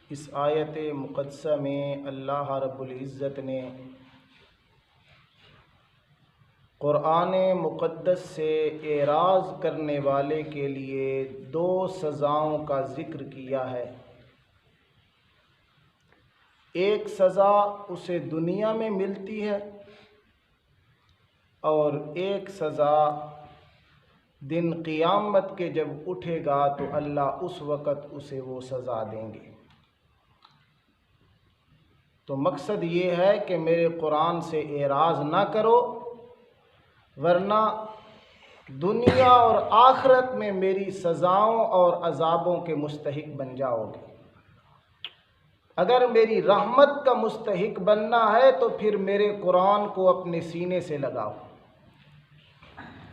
इस आयत मुक़द्दसा में अल्लाह रब्बुल इज़्ज़त ने क़ुरान मुक़द्दस से एराज़ करने वाले के लिए दो सज़ाओं का ज़िक्र किया है। एक सज़ा उसे दुनिया में मिलती है और एक सज़ा दिन क़ियामत के जब उठेगा तो अल्लाह उस वक़्त उसे वो सज़ा देंगे। तो मकसद ये है कि मेरे कुरान से एराज़ ना करो, वरना दुनिया और आखिरत में मेरी सज़ाओं और अज़ाबों के मुस्तहिक बन जाओगे। अगर मेरी रहमत का मुस्तहिक बनना है तो फिर मेरे कुरान को अपने सीने से लगाओ।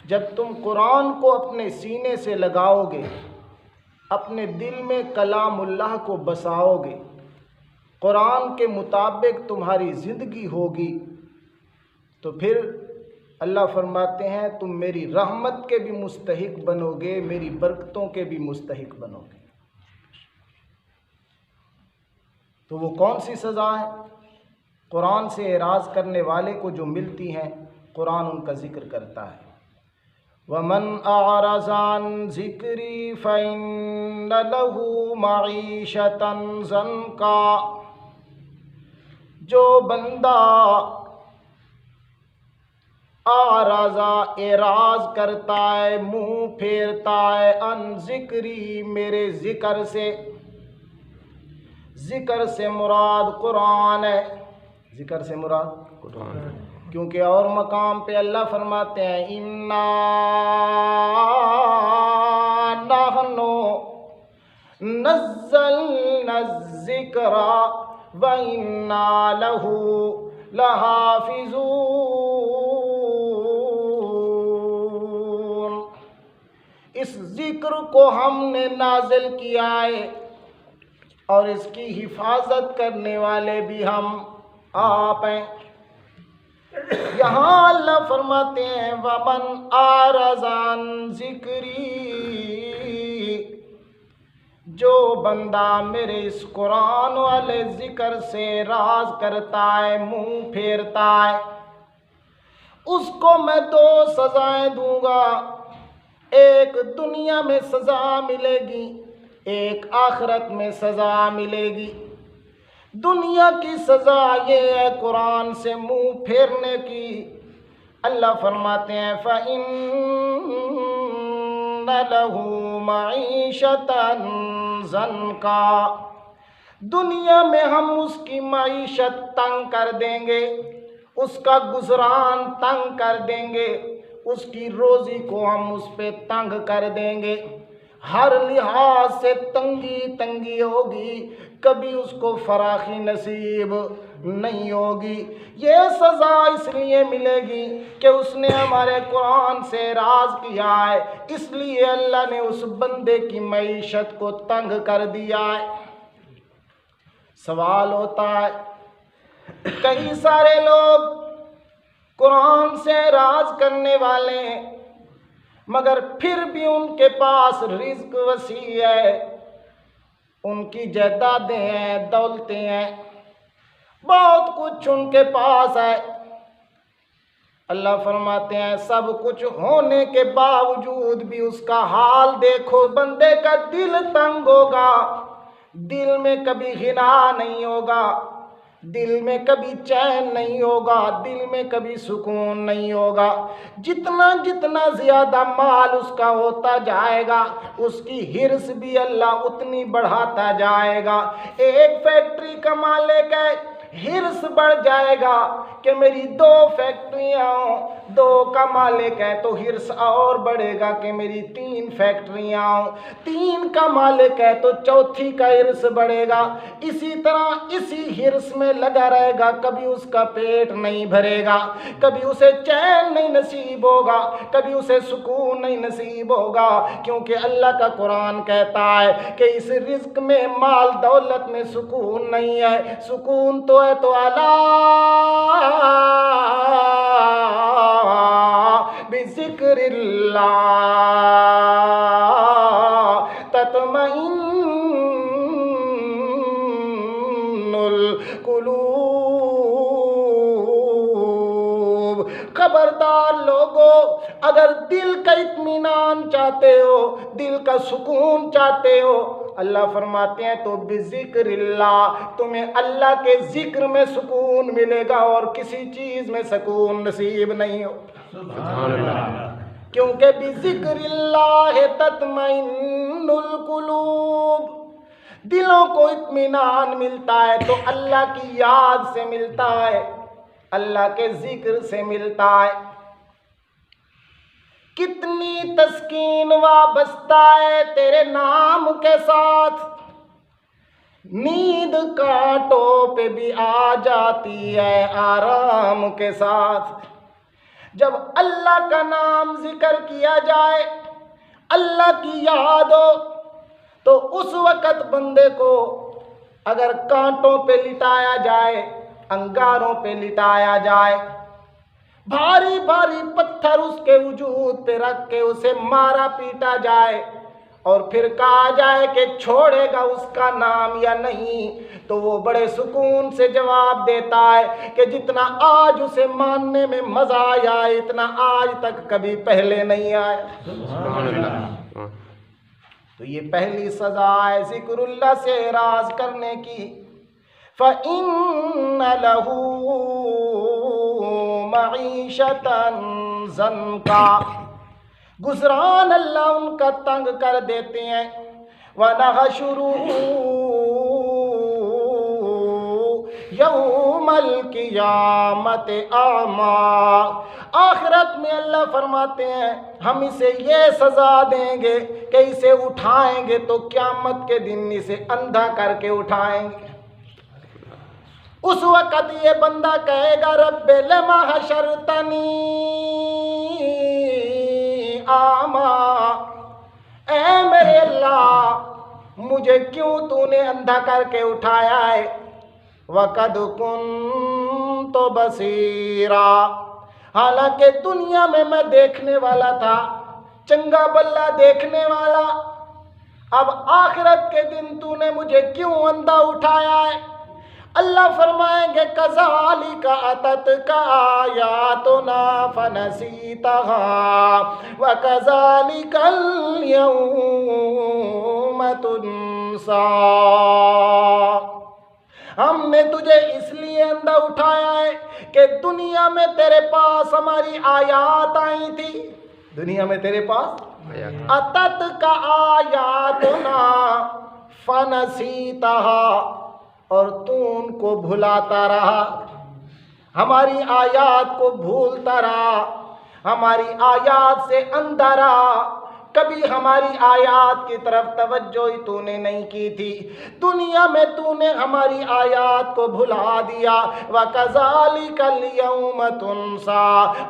जब तुम कुरान को अपने सीने से लगाओगे, अपने दिल में कलामुल्लाह को बसाओगे, कुरान के मुताबिक तुम्हारी ज़िंदगी होगी, तो फिर अल्लाह फरमाते हैं तुम मेरी रहमत के भी मुस्तहिक बनोगे, मेरी बरकतों के भी मुस्तहिक बनोगे। तो वो कौन सी सज़ा है कुरान से एराज़ करने वाले को जो मिलती हैं, कुरान उनका ज़िक्र करता है। वमन अअरज़ अन ज़िक्री फ़इन्न लहू मईशतन ज़न्का, जो बंदा आराज़ा एराज़ करता है, मुँह फेरता है, अन ज़िक्री मेरे ज़िक्र से, ज़िक्र से मुराद कुरान है। ज़िक्र से मुराद कुरान, क्योंकि और मकाम पे अल्लाह फरमाते हैं इन्ना नहनु नज़्ज़लना ज़िक्रा व इन्ना लहू लहाफ़िज़ून। इस ज़िक्र को हमने नाज़िल किया है और इसकी हिफाजत करने वाले भी हम आप हैं। यहाँ अल्लाह फरमाते हैं वमन आरज़ान ज़िक्री, जो बंदा मेरे इस कुरान वाले ज़िक्र से राज करता है, मुँह फेरता है, उसको मैं दो सज़ाएं दूंगा। एक दुनिया में सज़ा मिलेगी, एक आखिरत में सज़ा मिलेगी। दुनिया की सज़ा ये है कुरान से मुँह फेरने की। अल्लाह फरमाते हैं फ़इन्न लहू मईशतन ज़न्का, दुनिया में हम उसकी मईशत तंग कर देंगे, उसका गुज़रान तंग कर देंगे, उसकी रोज़ी को हम उस पे तंग कर देंगे। हर लिहाज से तंगी तंगी होगी, कभी उसको फराखी नसीब नहीं होगी। ये सज़ा इसलिए मिलेगी कि उसने हमारे कुरान से राज किया है, इसलिए अल्लाह ने उस बंदे की मईशत को तंग कर दिया है। सवाल होता है, कई सारे लोग कुरान से राज करने वाले हैं, मगर फिर भी उनके पास रिज़्क वसी है, उनकी जायदादें हैं, दौलतें हैं, बहुत कुछ उनके पास है। अल्लाह फरमाते हैं सब कुछ होने के बावजूद भी उसका हाल देखो, बंदे का दिल तंग होगा, दिल में कभी गिना नहीं होगा, दिल में कभी चैन नहीं होगा, दिल में कभी सुकून नहीं होगा। जितना जितना ज़्यादा माल उसका होता जाएगा, उसकी हिर्स भी अल्लाह उतनी बढ़ाता जाएगा। एक फैक्ट्री का मालिक है, हिर्स बढ़ जाएगा कि मेरी दो फैक्ट्रियाँ हों, दो का मालिक है तो हिर्स और बढ़ेगा कि मेरी तीन फैक्ट्रियाँ हों, तीन का मालिक है तो चौथी का हिर्स बढ़ेगा। इसी तरह इसी हिर्स में लगा रहेगा, कभी उसका पेट नहीं भरेगा, कभी उसे चैन नहीं नसीब होगा, कभी उसे सुकून नहीं नसीब होगा। क्योंकि अल्लाह का कुरान कहता है कि इस रिज़्क में, माल दौलत में सुकून नहीं है, सुकून तो है तो अला बिज़िक्रिल्लाह कुलूब। खबरदार लोगों, अगर दिल का इत्मीनान चाहते हो, दिल का सुकून चाहते हो, अल्लाह फरमाते हैं तो बिज़िक्रिल्लाह, तुम्हें अल्लाह के जिक्र में सुकून मिलेगा और किसी चीज में सुकून नसीब नहीं हो। क्योंकि बिज़िक्रिल्लाह तत्मइन्नुल कुलूब, दिलों को इत्मीनान मिलता है तो अल्लाह की याद से मिलता है, अल्लाह के जिक्र से मिलता है। कितनी तस्कीन वाबस्ता है तेरे नाम के साथ, नींद कांटों पे भी आ जाती है आराम के साथ। जब अल्लाह का नाम जिक्र किया जाए, अल्लाह की याद हो, तो उस वक़्त बंदे को अगर कांटों पे लिटाया जाए, अंगारों पे लिटाया जाए, भारी भारी पत्थर उसके वजूद पे रख के उसे मारा पीटा जाए और फिर कहा जाए कि छोड़ेगा उसका नाम या नहीं, तो वो बड़े सुकून से जवाब देता है कि जितना आज उसे मानने में मजा आया इतना आज तक कभी पहले नहीं आया। तो ये पहली सजा है जिक्रुल्लाह से राज करने की। फ़इन्न लहू मईशतन ज़न्का, गुज़रान अल्लाह उनका तंग कर देते हैं। वनहशुरुहू यौमल क़ियामत आमा, आखिरत में अल्लाह फरमाते हैं हम इसे ये सज़ा देंगे कि इसे उठाएंगे तो क़यामत के दिन इसे अंधा करके उठाएंगे। उस वक़्त ये बंदा कहेगा रब्बे लमा हशरतनी आमा, ऐ मेरे अल्लाह मुझे क्यों तूने अंधा करके उठाया है। वक़द कुन्तु बसीरा, हालांकि दुनिया में मैं देखने वाला था, चंगा बल्ला देखने वाला, अब आखिरत के दिन तूने मुझे क्यों अंधा उठाया है। अल्लाह फरमाएंगे कज़ालिका अततका आयातुना फनसीतहा व कज़ालिकल यौम तुनसा, हमने तुझे इसलिए अंधा उठाया है कि दुनिया में तेरे पास हमारी आयात आई थी, दुनिया में तेरे पास अततका आयातुना फनसीतहा, और तू उनको भुलाता रहा, हमारी आयात को भूलता रहा, हमारी आयात से अंधा रहा, कभी हमारी आयात की तरफ तवज्जो ही तूने नहीं की थी। दुनिया में तूने हमारी आयात को भुला दिया। व कज़ालिकल यौम तुनसा,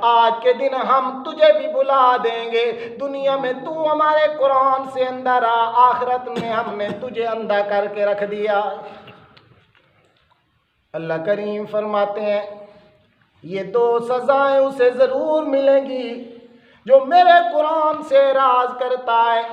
आज के दिन हम तुझे भी भुला देंगे। दुनिया में तू हमारे कुरान से अंधा रहा, आखिरत में हमने तुझे अंधा करके रख दिया। अल्लाह करीम फरमाते हैं ये दो सजाएं उसे ज़रूर मिलेंगी जो मेरे कुरान से राज करता है।